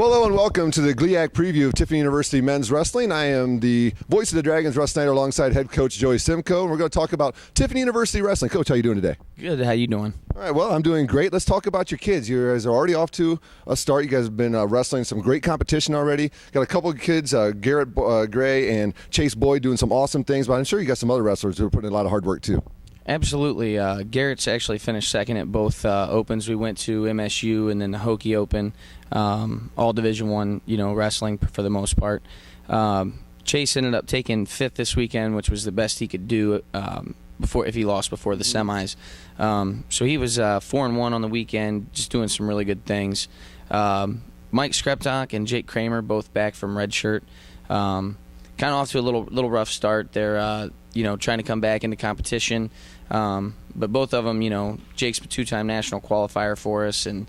Well, hello and welcome to the GLIAC preview of Tiffany University Men's Wrestling. I am the voice of the Dragons, Russ Snyder, alongside head coach Joey Simcoe, and we're going to talk about Tiffany University Wrestling. Coach, how you doing today? Good. How you doing? All right, well, I'm doing great. Let's talk about your kids. You guys are already off to a start. You guys have been wrestling some great competition already. Got a couple of kids, Garrett Gray and Chase Boyd, doing some awesome things, but I'm sure you got some other wrestlers who are putting in a lot of hard work too. Absolutely. Garrett's actually finished second at both opens. We went to MSU and then the Hokie Open, all Division I, wrestling for the most part. Chase ended up taking fifth this weekend, which was the best he could do if he lost before the semis. So he was 4-1 on the weekend, just doing some really good things. Mike Skreptok and Jake Kramer, both back from redshirt. Kind of off to a little rough start. They're trying to come back into competition. But both of them, Jake's a two-time national qualifier for us, and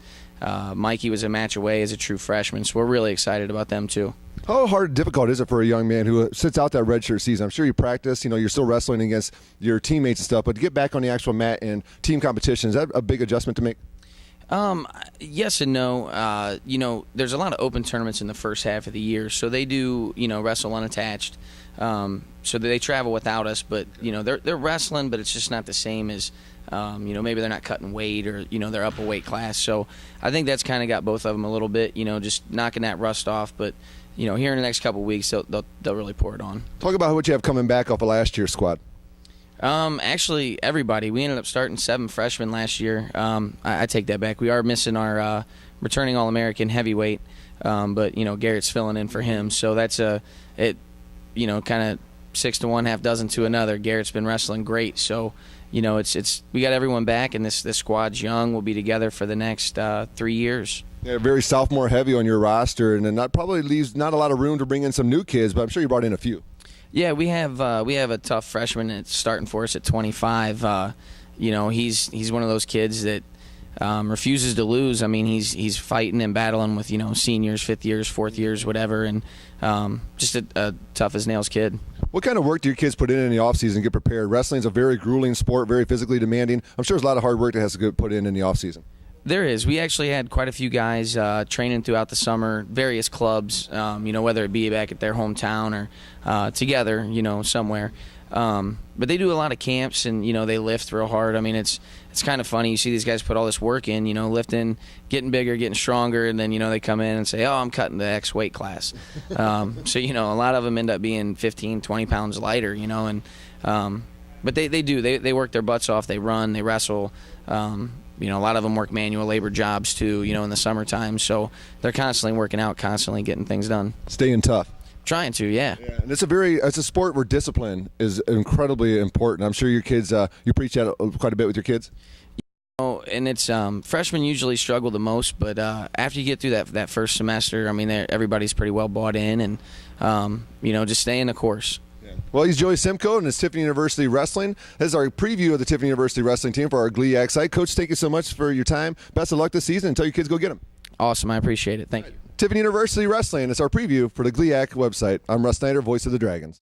Mikey was a match away as a true freshman. So we're really excited about them too. How hard and difficult is it for a young man who sits out that redshirt season? I'm sure you practice, you're still wrestling against your teammates and stuff, but to get back on the actual mat and team competition, is that a big adjustment to make? Yes and no. There's a lot of open tournaments in the first half of the year, so they do, wrestle unattached. So they travel without us, but they're wrestling, but it's just not the same as maybe they're not cutting weight or they're up a weight class. So I think that's kind of got both of them a little bit, just knocking that rust off. But here in the next couple of weeks, they'll really pour it on. Talk about what you have coming back off of last year's squad. Actually, everybody. We ended up starting 7 freshmen last year. I take that back. We are missing our returning All-American heavyweight, but Garrett's filling in for him. So that's kind of 6 to 1, half dozen to another. Garrett's been wrestling great. So we got everyone back, and this squad's young. We'll be together for the next 3 years. Yeah, very sophomore heavy on your roster, and then that probably leaves not a lot of room to bring in some new kids, but I'm sure you brought in a few. Yeah, we have a tough freshman that's starting for us at 25. He's one of those kids that refuses to lose. I mean, he's fighting and battling with seniors, 5th years, 4th years, whatever, and just a tough as nails kid. What kind of work do your kids put in the offseason to get prepared? Wrestling's a very grueling sport, very physically demanding. I'm sure there's a lot of hard work that has to get put in the offseason. There is. We actually had quite a few guys training throughout the summer, various clubs, whether it be back at their hometown or together, somewhere. But they do a lot of camps, and, they lift real hard. I mean, it's kind of funny. You see these guys put all this work in, lifting, getting bigger, getting stronger, and then, they come in and say, oh, I'm cutting the X weight class. So, a lot of them end up being 15, 20 pounds lighter, but they do. They work their butts off. They run, they wrestle. A lot of them work manual labor jobs too, in the summertime. So they're constantly working out, constantly getting things done. Staying tough. Trying to, yeah. And it's a sport where discipline is incredibly important. I'm sure your kids, you preach that quite a bit with your kids. And it's freshmen usually struggle the most, but after you get through that first semester, I mean, everybody's pretty well bought in, and just stay in the course. Well, he's Joey Simcoe, and it's Tiffany University Wrestling. This is our preview of the Tiffany University Wrestling team for our GLIAC site. Coach, thank you so much for your time. Best of luck this season, and tell your kids go get them. Awesome. I appreciate it. Thank you. Tiffany University Wrestling. It's our preview for the GLIAC website. I'm Russ Snyder, voice of the Dragons.